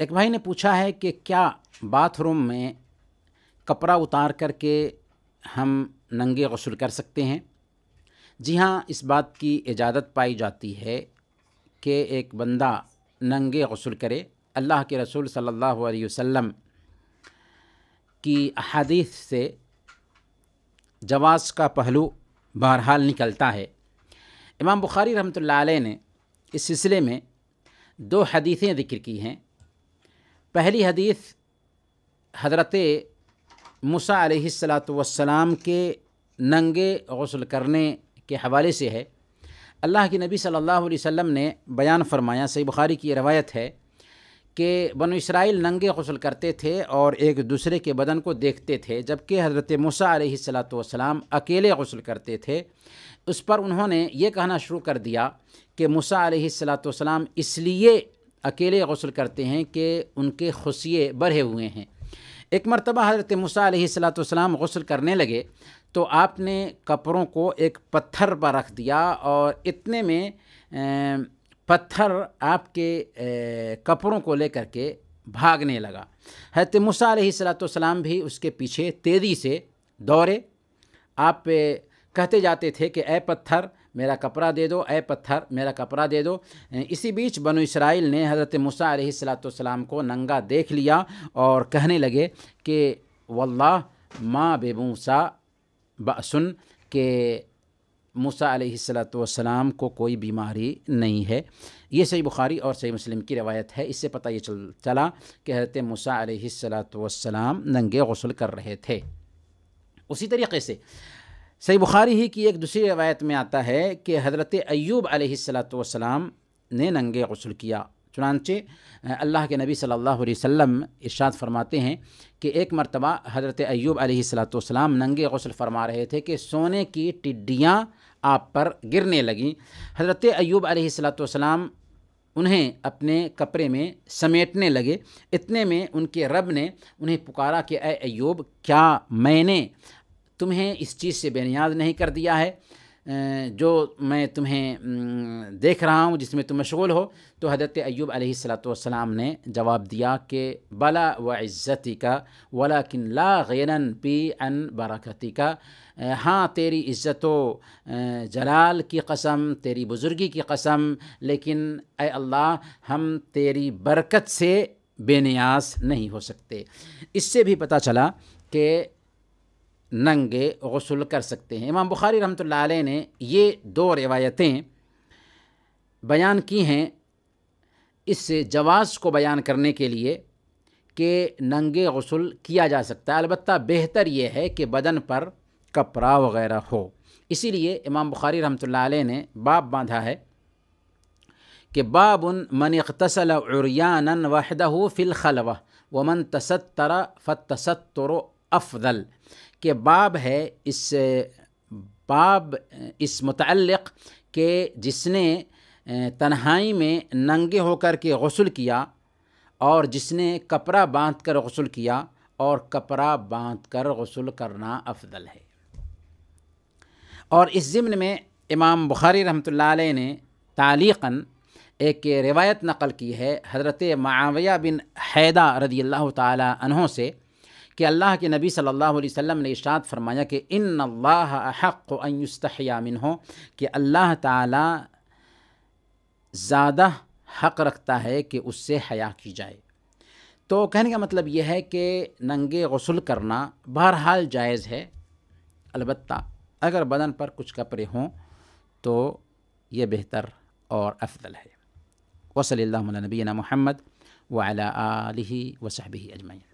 ایک بھائی نے پوچھا ہے کہ کیا باتھ روم میں کپڑا اتار کر کے ہم ننگے غسل کر سکتے ہیں؟ جی ہاں، اس بات کی اجازت پائی جاتی ہے کہ ایک بندہ ننگے غسل کرے۔ اللہ کے رسول صلی اللہ علیہ وسلم کی احادیث سے جواز کا پہلو بہرحال نکلتا ہے۔ امام بخاری رحمۃ اللہ علیہ نے اس سلسلے میں 2 حدیثیں ذکر کی ہیں۔ پہلی حدیث حضرت موسیٰ علیہ السلام کے ننگے غسل کرنے کے حوالے سے ہے۔ اللہ کے نبی صلی اللہ علیہ وسلم نے بیان فرمایا، صحیح بخاری کی روایت ہے کہ بنو اسرائیل ننگے غسل کرتے تھے اور ایک دوسرے کے بدن کو دیکھتے تھے، جبکہ حضرت موسیٰ علیہ السلام اکیلے غسل کرتے تھے۔ اس پر انہوں نے یہ کہنا شروع کر دیا کہ موسیٰ علیہ السلام اس لیے اکیلے غسل کرتے ہیں کہ ان کے خصیے بڑھے ہوئے ہیں۔ ایک مرتبہ حضرت موسیٰ علیہ السلام غسل کرنے لگے تو آپ نے کپڑوں کو ایک پتھر پر رکھ دیا اور اتنے میں پتھر آپ کے کپڑوں کو لے کر کے بھاگنے لگا۔ حضرت موسیٰ علیہ السلام بھی اس کے پیچھے تیزی سے دوڑے۔ آپ کہتے جاتے تھے کہ اے پتھر میرا کپڑا دے دو، اے پتھر میرا کپڑا دے دو۔ اسی بیچ بنو اسرائیل نے حضرت موسیٰ علیہ السلام کو ننگا دیکھ لیا اور کہنے لگے کہ واللہ ما بموسیٰ بأسن، کہ موسیٰ علیہ السلام کو کوئی بیماری نہیں ہے۔ یہ صحیح بخاری اور صحیح مسلم کی روایت ہے۔ اس سے پتہ یہ چلا کہ حضرت موسیٰ علیہ السلام ننگے غسل کر رہے تھے۔ اسی طریقے سے صحیح بخاری ہی کی ایک دوسری روایت میں آتا ہے کہ حضرت ایوب علیہ السلام نے ننگے غسل کیا۔ چنانچہ اللہ کے نبی صلی اللہ علیہ وسلم ارشاد فرماتے ہیں کہ ایک مرتبہ حضرت ایوب علیہ السلام ننگے غسل فرما رہے تھے کہ سونے کی ٹڈیاں آپ پر گرنے لگیں۔ حضرت ایوب علیہ السلام انہیں اپنے کپڑے میں سمیٹنے لگے۔ اتنے میں ان کے رب نے انہیں پکارا کہ اے ایوب، کیا میں نے تمہیں اس چیز سے بے نیاز نہیں کر دیا ہے جو میں تمہیں دیکھ رہا ہوں، جس میں تم مشغول ہو؟ تو حضرت ایوب علیہ السلام نے جواب دیا کہ بلا وعزتک ولکن لا غنى بی عن برکتک، ہاں تیری عزت و جلال کی قسم، تیری بزرگی کی قسم، لیکن اے اللہ ہم تیری برکت سے بے نیاز نہیں ہو سکتے۔ اس سے بھی پتہ چلا کہ ننگے غسل کر سکتے ہیں۔ امام بخاری رحمۃ اللہ علیہ نے یہ 2 روایتیں بیان کی ہیں اس جواز کو بیان کرنے کے لیے کہ ننگے غسل کیا جا سکتا ہے، البتہ بہتر یہ ہے کہ بدن پر کپڑا وغیرہ ہو۔ اسی لیے امام بخاری رحمۃ اللہ علیہ نے باب باندھا ہے کہ باب من اغتسل عریانا وحدہ فی الخلوہ ومن تستر فالتستر افضل، کہ باب ہے اس متعلق کہ جس نے تنہائی میں ننگے ہو کر کے غسل کیا اور جس نے کپڑا باندھ کر غسل کیا، اور کپڑا باندھ کر غسل کرنا افضل ہے۔ اور اس ضمن میں امام بخاری رحمۃ اللہ علیہ نے تعلیقاً ایک روایت نقل کی ہے حضرت معاویہ بن حیدہ رضی اللہ تعالی عنہ سے کہ اللہ کے نبی صلی اللہ علیہ وسلم نے ارشاد فرمایا کہ ان اللہ احق ان یستحیا منہ، کہ اللہ تعالی زیادہ حق رکھتا ہے کہ اس سے حیا کی جائے۔ تو کہنے کا مطلب یہ ہے کہ ننگے غسل کرنا بہرحال جائز ہے، البتہ اگر بدن پر کچھ کپڑے ہوں تو یہ بہتر اور افضل ہے۔ وصلی اللہ علی نبینا محمد وعلی آلہ وصحبہ اجمعین۔